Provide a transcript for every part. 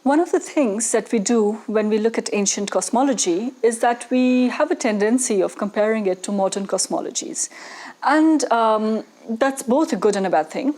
One of the things that we do when we look at ancient cosmology is that we have a tendency of comparing it to modern cosmologies. And that's both a good and a bad thing.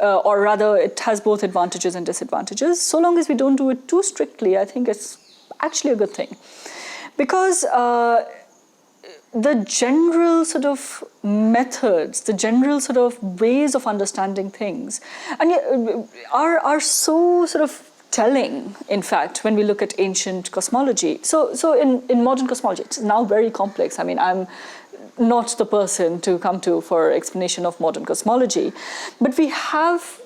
Or rather, it has both advantages and disadvantages. So long as we don't do it too strictly, I think it's actually a good thing. Because the general sort of methods, the general sort of ways of understanding things, and are so sort of telling, in fact, when we look at ancient cosmology. So in modern cosmology, it's now very complex. I mean, I'm not the person to come to for explanation of modern cosmology, but we have,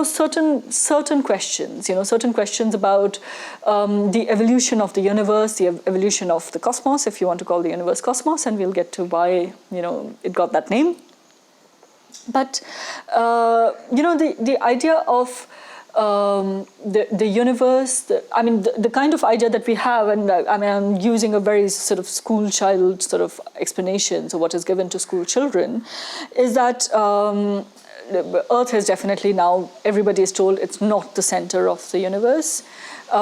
certain questions, certain questions about the evolution of the universe, the evolution of the cosmos, if you want to call the universe cosmos, and we'll get to why, it got that name. But, the idea of the universe, the kind of idea that we have, and I'm using a very sort of school child sort of explanation, so what is given to school children, is that Earth is definitely now, everybody is told it's not the center of the universe.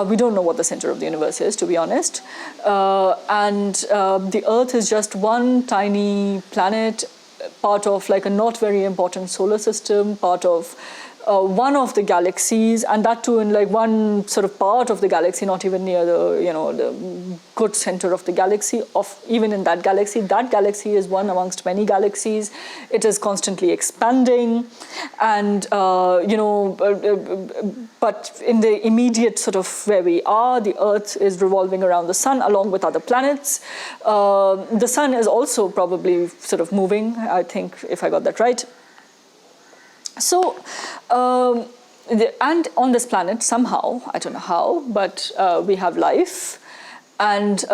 We don't know what the center of the universe is, to be honest. And the Earth is just one tiny planet, part of like a not very important solar system, part of one of the galaxies, and that too in like one sort of part of the galaxy, not even near the good center of the galaxy. Even in that galaxy is one amongst many galaxies. It is constantly expanding, and but in the immediate sort of where we are, the Earth is revolving around the sun along with other planets. The sun is also probably sort of moving, I think, if I got that right. So, and on this planet somehow, I don't know how, but we have life, and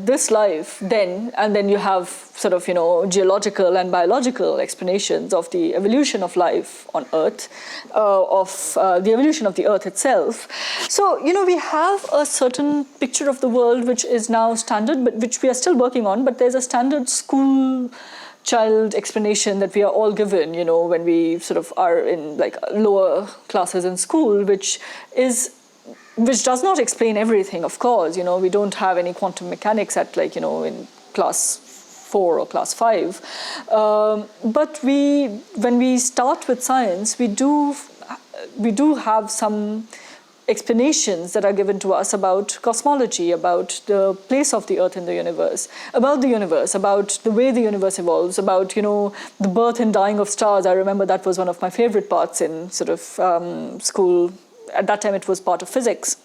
this life then you have sort of, geological and biological explanations of the evolution of life on Earth, of the evolution of the Earth itself. So, we have a certain picture of the world which is now standard, but which we are still working on, but there's a standard school child explanation that we are all given, when we sort of are in like lower classes in school, which does not explain everything, of course. We don't have any quantum mechanics at like, in class 4 or class 5. But when we start with science, we do have some explanations that are given to us about cosmology, about the place of the Earth in the universe, about the way the universe evolves, about, the birth and dying of stars. I remember that was one of my favorite parts in sort of school. At that time, it was part of physics.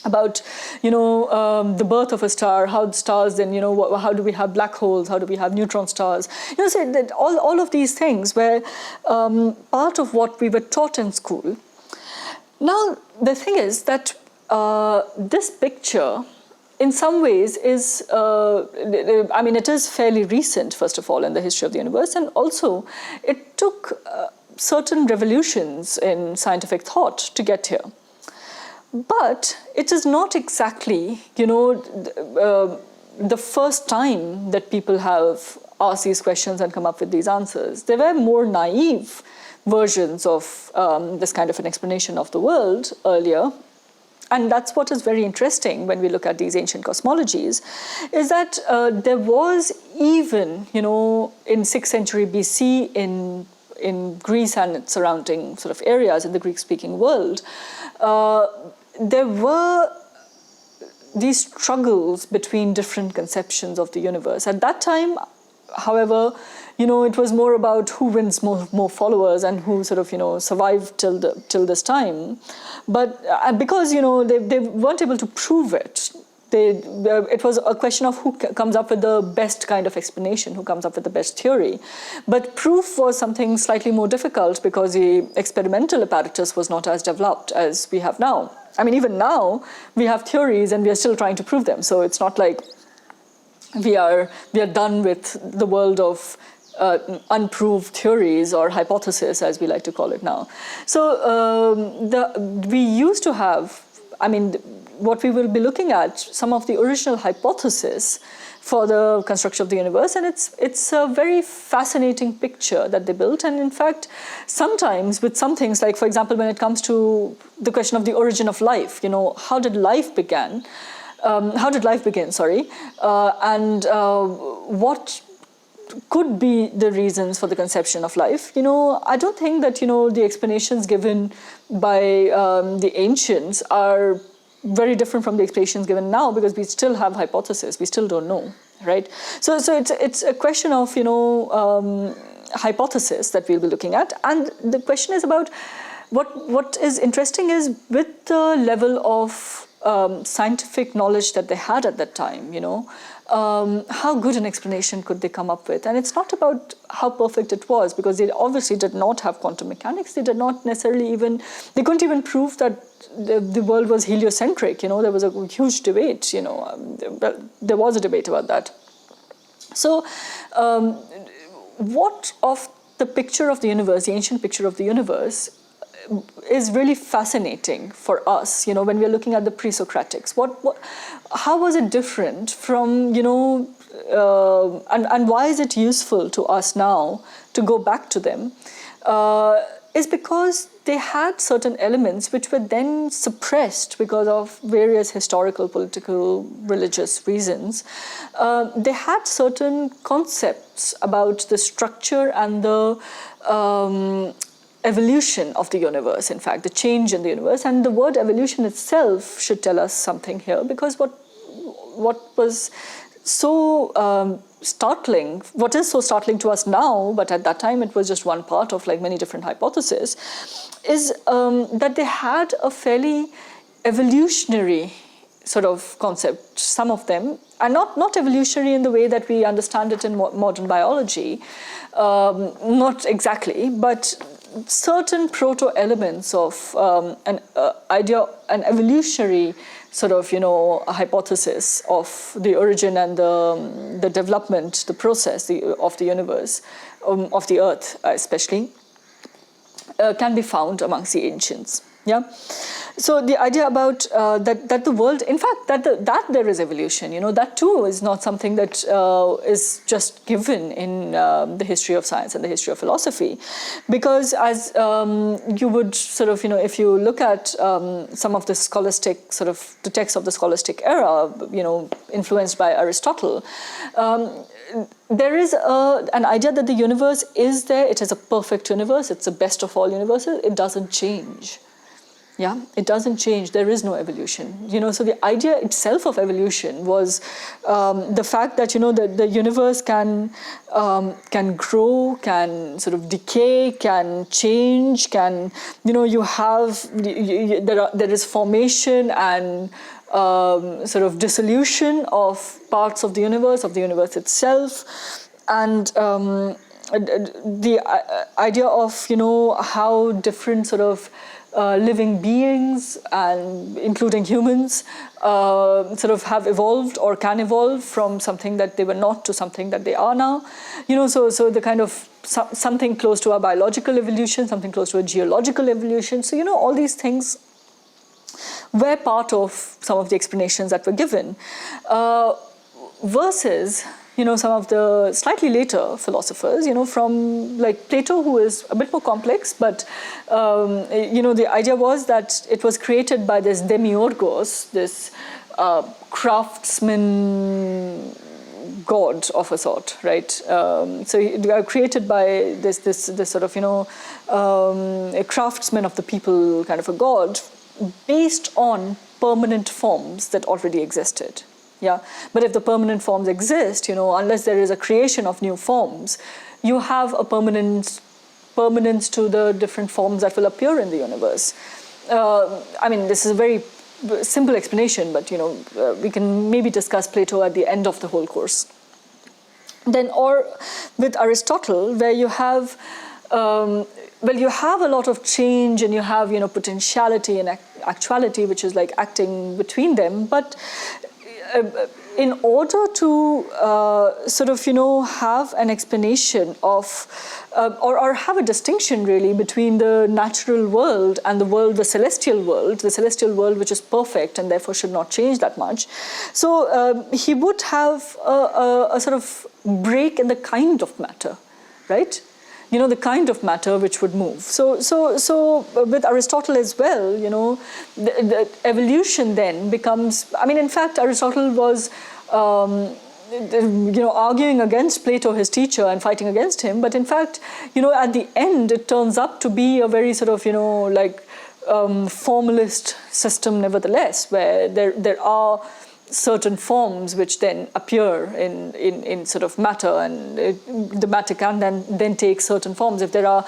About, the birth of a star, how the stars then, how do we have black holes, how do we have neutron stars? So that all of these things were part of what we were taught in school. Now, the thing is that this picture, in some ways, is, it is fairly recent, first of all, in the history of the universe, and also it took certain revolutions in scientific thought to get here. But it is not exactly, the first time that people have asked these questions and come up with these answers. There were more naive versions of this kind of an explanation of the world earlier. And that's what is very interesting when we look at these ancient cosmologies, is that there was even, in 6th century BC in Greece and its surrounding sort of areas in the Greek-speaking world, there were these struggles between different conceptions of the universe. At that time, however, it was more about who wins more followers and who sort of, survived till this time. But because, they weren't able to prove it, it was a question of who comes up with the best kind of explanation, who comes up with the best theory. But proof was something slightly more difficult because the experimental apparatus was not as developed as we have now. Even now, we have theories and we are still trying to prove them. So it's not like we are done with the world of unproved theories or hypothesis, as we like to call it now. So we used to have, what we will be looking at, some of the original hypotheses for the construction of the universe, and it's a very fascinating picture that they built. And in fact, sometimes with some things, like for example, when it comes to the question of the origin of life, how did life begin? And what could be the reasons for the conception of life? I don't think that the explanations given by the ancients are very different from the explanations given now, because we still have hypotheses. We still don't know, right? So it's a question of hypothesis that we'll be looking at, and the question is about what is interesting is with the level of scientific knowledge that they had at that time, how good an explanation could they come up with? And it's not about how perfect it was, because they obviously did not have quantum mechanics. They did not necessarily they couldn't even prove that the world was heliocentric. There was a huge debate, there was a debate about that. So what of the picture of the universe, the ancient picture of the universe, is really fascinating for us, when we're looking at the pre-Socratics. How was it different from, and why is it useful to us now to go back to them? Is because they had certain elements which were then suppressed because of various historical, political, religious reasons. They had certain concepts about the structure and the evolution of the universe, in fact, the change in the universe. And the word evolution itself should tell us something here, because what was so startling, what is so startling to us now, but at that time it was just one part of many different hypotheses, is that they had a fairly evolutionary sort of concept, some of them, and not evolutionary in the way that we understand it in modern biology, not exactly, but certain proto-elements of an evolutionary sort of, hypothesis of the origin and the development, the process of the universe, of the earth especially, can be found amongst the ancients. Yeah. So the idea about that the world, in fact, that there is evolution, that too is not something that is just given in the history of science and the history of philosophy, because as you would sort of, if you look at some of the scholastic sort of the texts of the scholastic era, influenced by Aristotle, there is an idea that the universe is there. It is a perfect universe. It's the best of all universes. It doesn't change. Yeah, it doesn't change. There is no evolution. So the idea itself of evolution was the fact that the universe can grow, can sort of decay, can change, can you have there is formation and sort of dissolution of parts of the universe itself, and the idea of how different sort of living beings, and including humans, sort of have evolved or can evolve from something that they were not to something that they are now. So the kind of something close to a biological evolution, something close to a geological evolution. So all these things were part of some of the explanations that were given, versus some of the slightly later philosophers, from like Plato, who is a bit more complex, but the idea was that it was created by this demiurgos, this craftsman god of a sort, right? So created by this sort of a craftsman of the people, kind of a god, based on permanent forms that already existed. Yeah, but if the permanent forms exist, unless there is a creation of new forms, you have a permanence to the different forms that will appear in the universe. I mean, this is a very simple explanation, but we can maybe discuss Plato at the end of the whole course. Then, or with Aristotle, where you have you have a lot of change, and you have potentiality and actuality, which is like acting between them, but in order to sort of, have an explanation of, or have a distinction really between the natural world and the celestial world which is perfect and therefore should not change that much. So he would have a sort of break in the kind of matter, right? The kind of matter which would move. So with Aristotle as well, the evolution then becomes, in fact, Aristotle was, arguing against Plato, his teacher, and fighting against him. But in fact, at the end, it turns up to be a very sort of, formalist system nevertheless, where there are certain forms which then appear in sort of matter, and the matter can then take certain forms. If there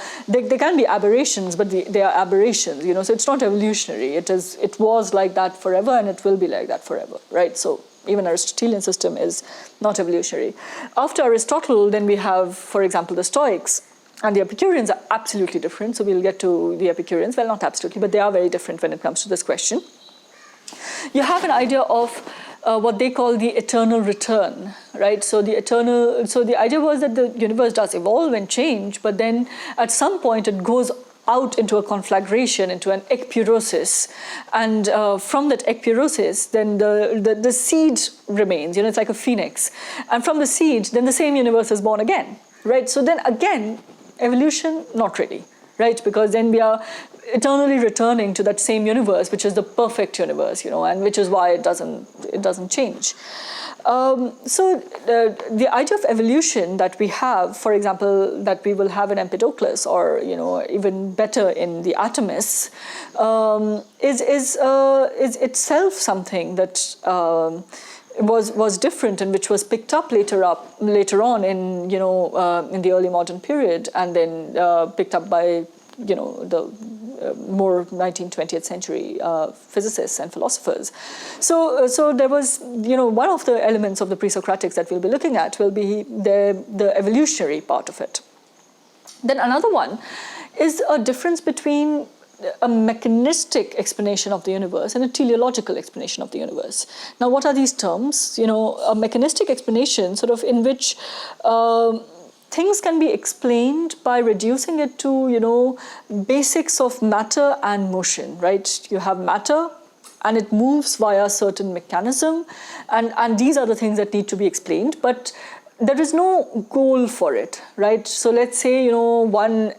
can be aberrations, but they are aberrations, so it's not evolutionary. It was like that forever, and it will be like that forever, right? So even Aristotelian system is not evolutionary. After Aristotle, then we have, for example, the Stoics. And the Epicureans are absolutely different. So we'll get to the Epicureans. Well, not absolutely, but they are very different when it comes to this question. You have an idea of what they call the eternal return, right? So the idea was that the universe does evolve and change, but then at some point it goes out into a conflagration, into an ekpurosis, and from that ekpurosis, then the seed remains. It's like a phoenix, and from the seed, then the same universe is born again, right? So then again, evolution, not really, right? Because then we are eternally returning to that same universe, which is the perfect universe, and which is why it doesn't change. So the idea of evolution that we have, for example, that we will have in Empedocles, or even better in the atomists, is itself something that was different, and which was picked up later on in the early modern period, and then picked up by the more 19th, 20th century physicists and philosophers. So there was, one of the elements of the pre-Socratics that we'll be looking at will be the evolutionary part of it. Then another one is a difference between a mechanistic explanation of the universe and a teleological explanation of the universe. Now, what are these terms? A mechanistic explanation, sort of in which things can be explained by reducing it to, basics of matter and motion, right? You have matter, and it moves via a certain mechanism, and these are the things that need to be explained, but there is no goal for it, right? So let's say, one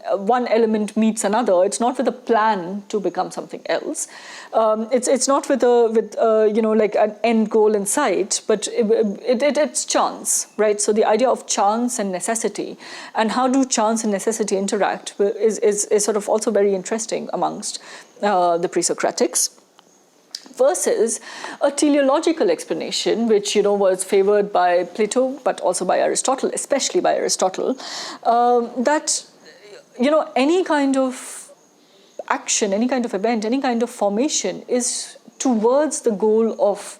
element meets another. It's not with a plan to become something else. It's not with like an end goal in sight, but it's chance, right? So the idea of chance and necessity, and how do chance and necessity interact, is sort of also very interesting amongst the pre-Socratics. Versus a teleological explanation, which was favored by Plato, but also by Aristotle, especially by Aristotle, that any kind of action, any kind of event, any kind of formation is towards the goal of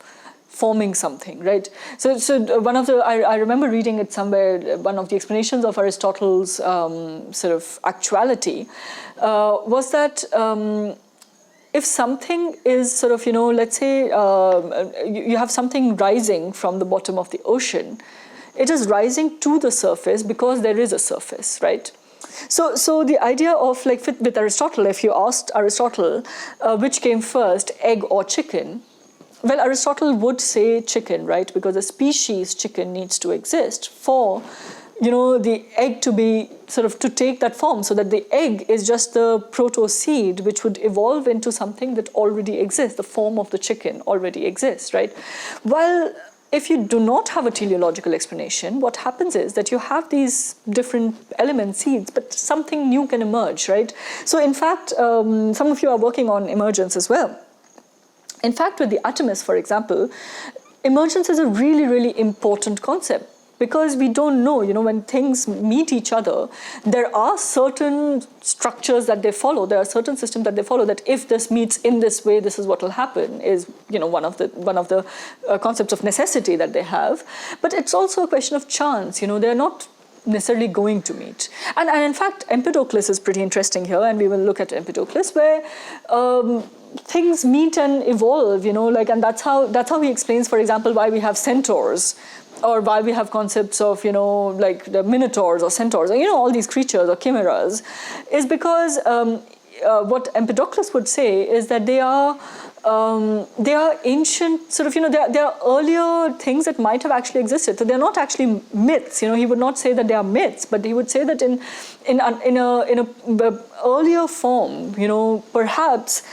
forming something, right? So one of the I remember reading it somewhere. One of the explanations of Aristotle's sort of actuality was that. If something is sort of, let's say you have something rising from the bottom of the ocean, it is rising to the surface because there is a surface, right? So the idea of, like with Aristotle, if you asked Aristotle which came first, egg or chicken, well, Aristotle would say chicken, right? Because the species chicken needs to exist for the egg to be sort of to take that form, so that the egg is just the proto-seed which would evolve into something that already exists. The form of the chicken already exists, right? While if you do not have a teleological explanation, what happens is that you have these different elements, seeds, but something new can emerge, right? So in fact, some of you are working on emergence as well. In fact, with the atomists, for example, emergence is a really, really important concept. Because we don't know, when things meet each other, there are certain structures that they follow. There are certain systems that they follow. That if this meets in this way, this is what will happen. Is one of the concepts of necessity that they have. But it's also a question of chance. They're not necessarily going to meet. And in fact, Empedocles is pretty interesting here, and we will look at Empedocles, where things meet and evolve, like, and that's how he explains, for example, why we have centaurs, or why we have concepts of, like the minotaurs or centaurs, or, all these creatures or chimeras, is because what Empedocles would say is that they are ancient, sort of, they are earlier things that might have actually existed. So they're not actually myths. He would not say that they are myths, but he would say that in a earlier form, perhaps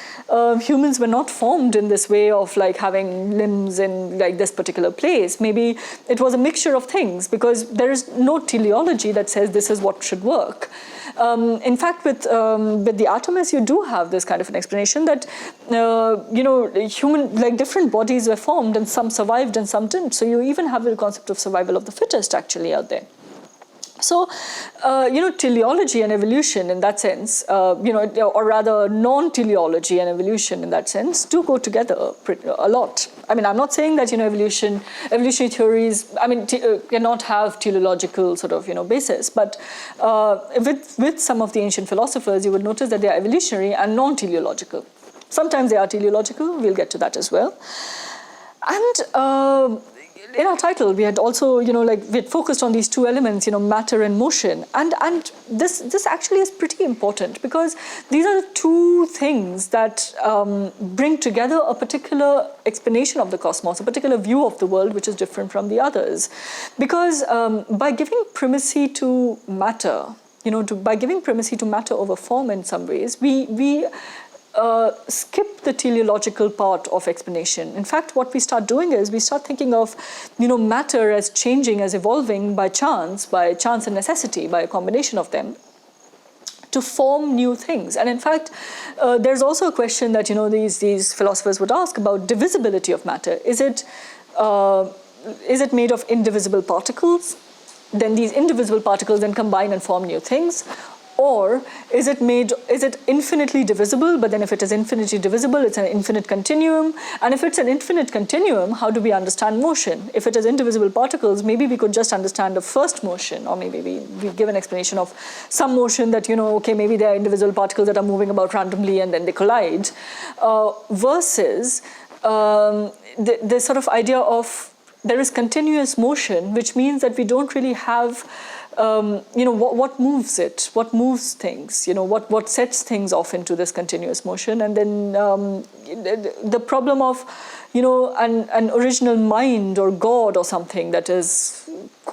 humans were not formed in this way of like having limbs in like this particular place. Maybe it was a mixture of things, because there is no teleology that says this is what should work. In fact, with the atomists, you do have this kind of an explanation that human, like, different bodies were formed, and some survived and some didn't. So you even have the concept of survival of the fittest actually out there. So, teleology and evolution in that sense, or rather non-teleology and evolution in that sense, do go together a lot. I mean, I'm not saying that, evolutionary theories, cannot have teleological sort of, basis, but with some of the ancient philosophers, you would notice that they are evolutionary and non-teleological. Sometimes they are teleological, we'll get to that as well. And in our title, we had also, we had focused on these two elements, matter and motion. And this actually is pretty important, because these are the two things that bring together a particular explanation of the cosmos, a particular view of the world, which is different from the others. Because by giving primacy to matter, by giving primacy to matter over form in some ways, we skip the teleological part of explanation. In fact, what we start doing is we start thinking of, matter as changing, as evolving by chance and necessity, by a combination of them, to form new things. And in fact, there's also a question that, these philosophers would ask about divisibility of matter. Is it made of indivisible particles? Then these indivisible particles then combine and form new things? Or is it infinitely divisible, but then if it is infinitely divisible, it's an infinite continuum? And if it's an infinite continuum, how do we understand motion? If it is indivisible particles, maybe we could just understand the first motion, or maybe we give an explanation of some motion that, okay, maybe there are indivisible particles that are moving about randomly and then they collide, versus the sort of idea of there is continuous motion, which means that we don't really have what moves it, what moves things, what sets things off into this continuous motion. And then the problem of, an original mind or God or something that is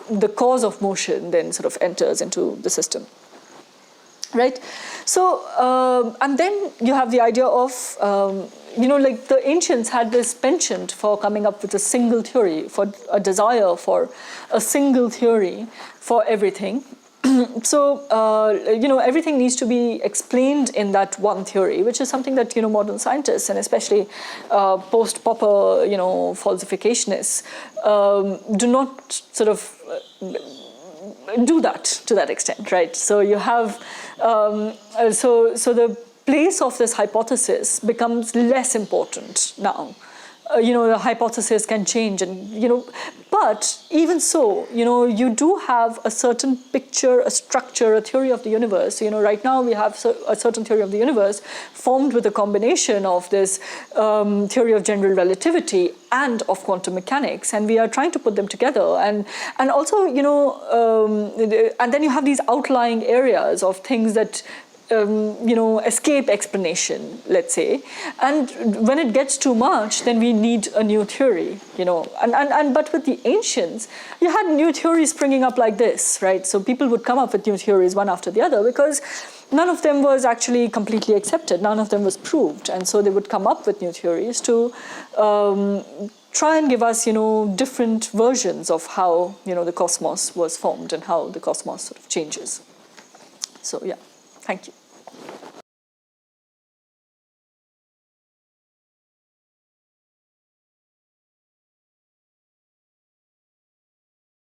the cause of motion then sort of enters into the system. Right? So, and then you have the idea of, like the ancients had this penchant for coming up with a single theory, for a desire for a single theory for everything. So, everything needs to be explained in that one theory, which is something that, modern scientists, and especially post-Popper, falsificationists, do not sort of do that to that extent, right? So you have, so the place of this hypothesis becomes less important now. The hypothesis can change, and but even so, you do have a certain picture, a structure, a theory of the universe. So, right now we have a certain theory of the universe formed with a combination of this theory of general relativity and of quantum mechanics, and we are trying to put them together, and also, and then you have these outlying areas of things that escape explanation, let's say. And when it gets too much, then we need a new theory, but with the ancients, you had new theories springing up like this, right? So people would come up with new theories one after the other, because none of them was actually completely accepted, none of them was proved. And so they would come up with new theories to try and give us, different versions of how, the cosmos was formed and how the cosmos sort of changes. So, yeah, thank you.